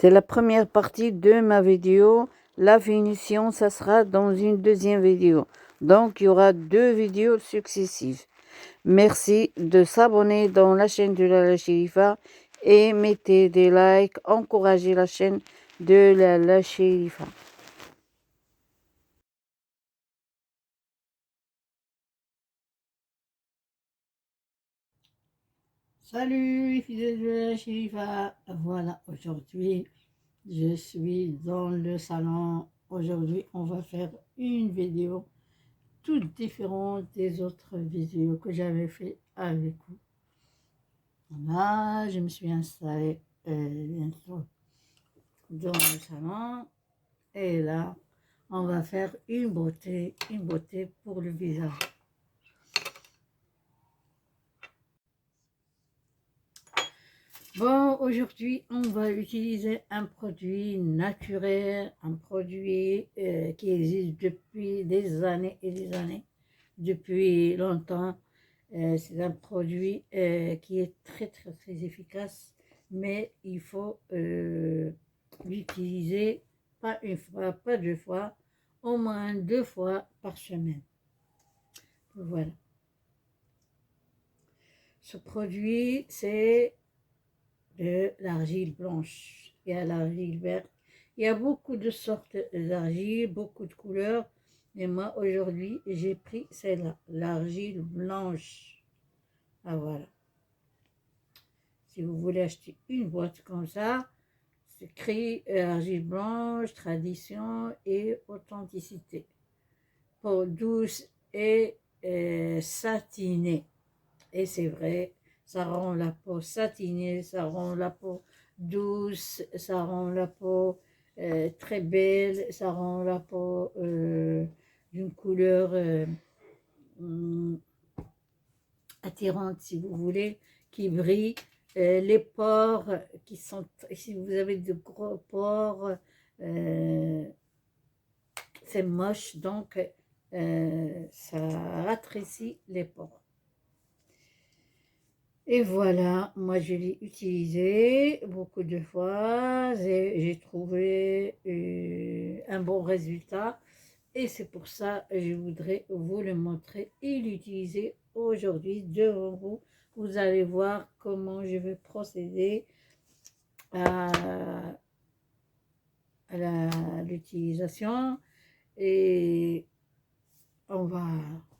C'est la première partie de ma vidéo. La finition, ça sera dans une deuxième vidéo. Donc, il y aura 2 vidéos successives. Merci de s'abonner dans la chaîne de Lala Chérifa et mettez des likes, encouragez la chaîne de Lala Chérifa. Salut les fidèles de la Chérifa. Voilà, aujourd'hui je suis dans le salon. Aujourd'hui on va faire une vidéo toute différente des autres vidéos que j'avais fait avec vous. Là, je me suis installée bientôt dans le salon et là on va faire une beauté pour le visage. Bon, aujourd'hui, on va utiliser un produit naturel, un produit qui existe depuis des années et des années, depuis longtemps. C'est un produit qui est très, très, très efficace, mais il faut l'utiliser pas une fois, pas 2 fois, au moins 2 fois par semaine. Voilà. Ce produit, c'est de l'argile blanche. Il y a l'argile verte. Il y a beaucoup de sortes d'argile, beaucoup de couleurs. Et moi, aujourd'hui, j'ai pris celle-là, l'argile blanche. Ah, voilà. Si vous voulez acheter une boîte comme ça, c'est écrit argile blanche, tradition et authenticité. Peau douce et satinée. Et c'est vrai, ça rend la peau satinée, ça rend la peau douce, ça rend la peau très belle, ça rend la peau d'une couleur attirante, si vous voulez, qui brille. Les pores qui sont, si vous avez de gros pores, c'est moche, donc ça rétrécit les pores. Et voilà, moi je l'ai utilisé beaucoup de fois, j'ai trouvé un bon résultat et c'est pour ça que je voudrais vous le montrer et l'utiliser aujourd'hui devant vous. Vous allez voir comment je vais procéder à l'utilisation et on va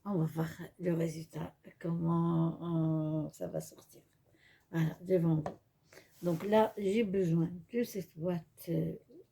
voir le résultat, comment ça va sortir. Voilà, devant vous. Donc là, j'ai besoin de cette boîte.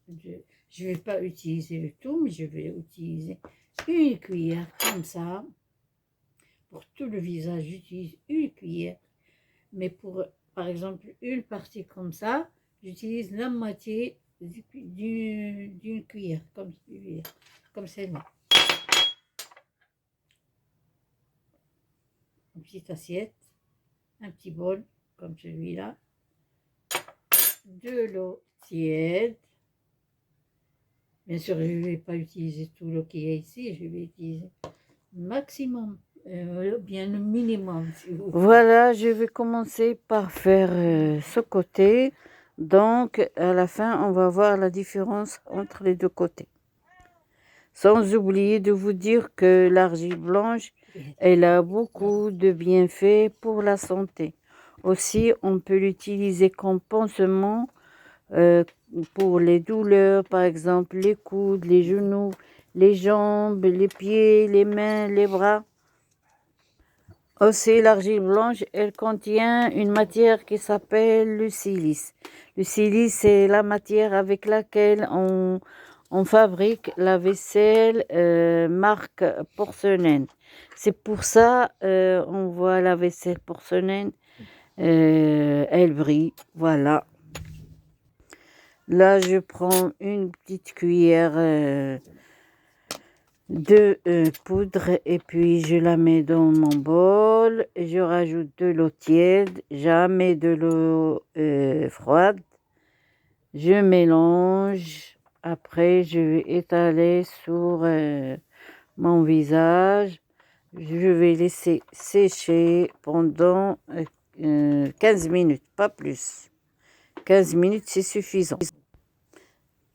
Je ne vais pas utiliser le tout, mais je vais utiliser une cuillère comme ça. Pour tout le visage, j'utilise une cuillère. Mais pour, par exemple, une partie comme ça, j'utilise la moitié d'une cuillère, comme celle-là. Une petite assiette, un petit bol, comme celui-là. De l'eau tiède. Bien sûr, je ne vais pas utiliser tout l'eau qu'il y a ici, je vais utiliser maximum, bien le minimum. Si vous voulez. Voilà, je vais commencer par faire ce côté. Donc, à la fin, on va voir la différence entre les 2 côtés. Sans oublier de vous dire que l'argile blanche, elle a beaucoup de bienfaits pour la santé. Aussi, on peut l'utiliser comme pansement pour les douleurs, par exemple les coudes, les genoux, les jambes, les pieds, les mains, les bras. Aussi, l'argile blanche, elle contient une matière qui s'appelle le silice. Le silice, c'est la matière avec laquelle on fabrique la vaisselle marque porcelaine. C'est pour ça on voit la vaisselle porcelaine, elle brille, voilà. Là, je prends une petite cuillère de poudre et puis je la mets dans mon bol. Je rajoute de l'eau tiède, jamais de l'eau froide. Je mélange. Après, je vais étaler sur mon visage. Je vais laisser sécher pendant 15 minutes, pas plus. 15 minutes, c'est suffisant.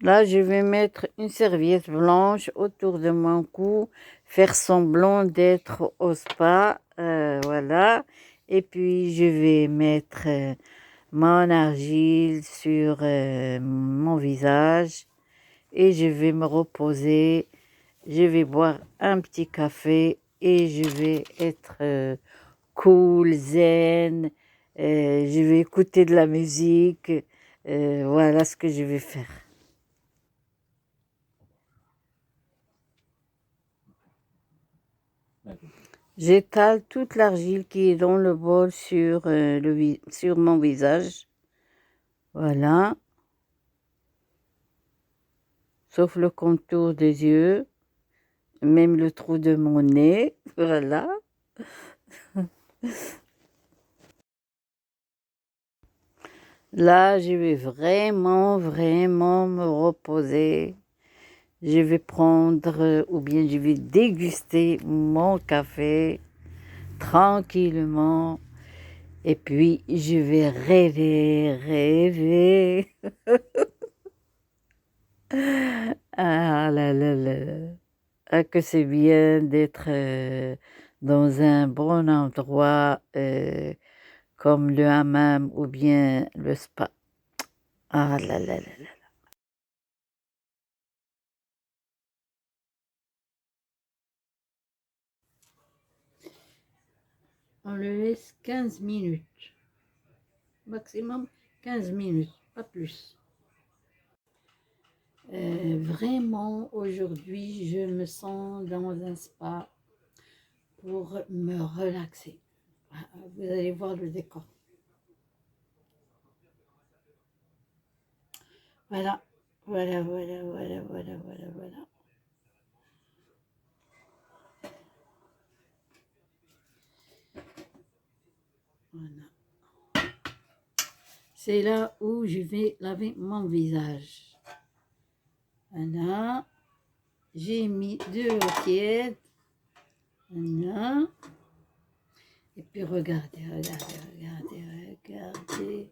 Là, je vais mettre une serviette blanche autour de mon cou, faire semblant d'être au spa, voilà. Et puis, je vais mettre mon argile sur mon visage et je vais me reposer. Je vais boire un petit café et je vais être cool, zen. Je vais écouter de la musique. Voilà ce que je vais faire. J'étale toute l'argile qui est dans le bol sur, sur mon visage. Voilà. Sauf le contour des yeux, même le trou de mon nez. Voilà. Là, je vais vraiment, vraiment me reposer. Je vais prendre ou bien je vais déguster mon café tranquillement. Et puis, je vais rêver, rêver. Ah là là là là. Ah, que c'est bien d'être dans un bon endroit comme le hammam ou bien le spa. Ah là là là là. On le laisse 15 minutes. Maximum 15 minutes, pas plus. Vraiment, aujourd'hui, je me sens dans un spa pour me relaxer. Vous allez voir le décor. Voilà, voilà, voilà, voilà, voilà, voilà, voilà. Voilà. C'est là où je vais laver mon visage. Voilà. J'ai mis 2 eaux. Voilà. Et puis regardez, regardez, regardez, regardez.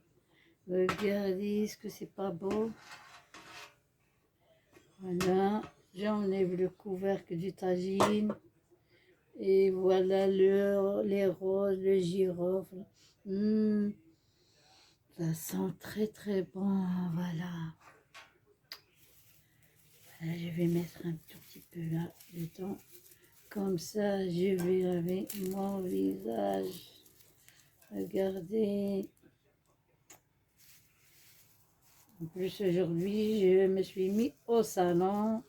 Regardez, est-ce que c'est pas beau? Voilà. J'enlève le couvercle du tagine. Et voilà les roses, le girofle. Ça sent très très bon. Voilà. Là, je vais mettre un tout petit peu là dedans. Comme ça, je vais laver mon visage. Regardez. En plus, aujourd'hui, je me suis mis au salon.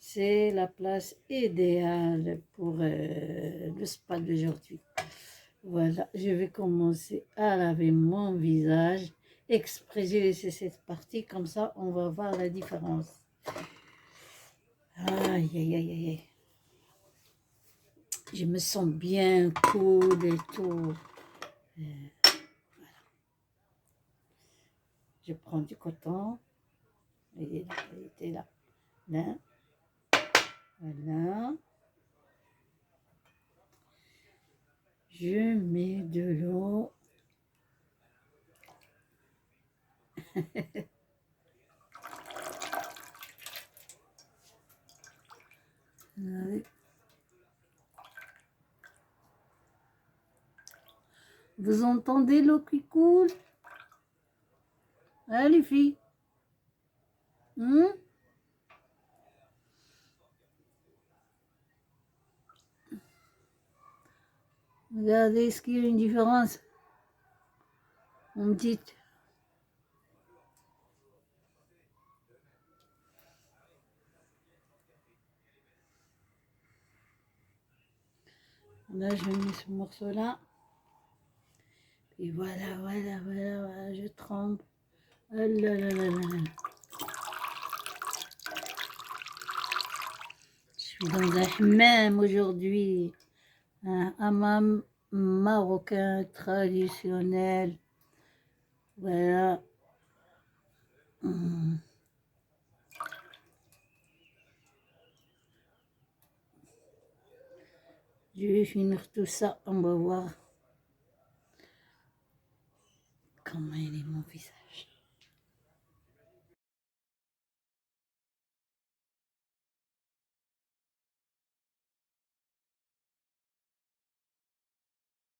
C'est la place idéale pour le spa d'aujourd'hui. Voilà, je vais commencer à laver mon visage. Exprès, j'ai laissé cette partie, comme ça, on va voir la différence. Aïe, aïe, aïe, aïe. Je me sens bien cool et tout. Voilà. Je prends du coton. Il est là, il était là. Là. Voilà. Je mets de l'eau. Vous entendez l'eau qui coule? Hein, les filles? Regardez, est-ce qu'il y a une différence? Vous me dites. Là, je mets ce morceau-là. Et voilà, voilà, voilà, voilà, je trempe. Oh là là là là là. Je suis dans un hammam aujourd'hui. Un hammam marocain traditionnel. Voilà. Je vais finir tout ça. On va voir comment il est mon visage.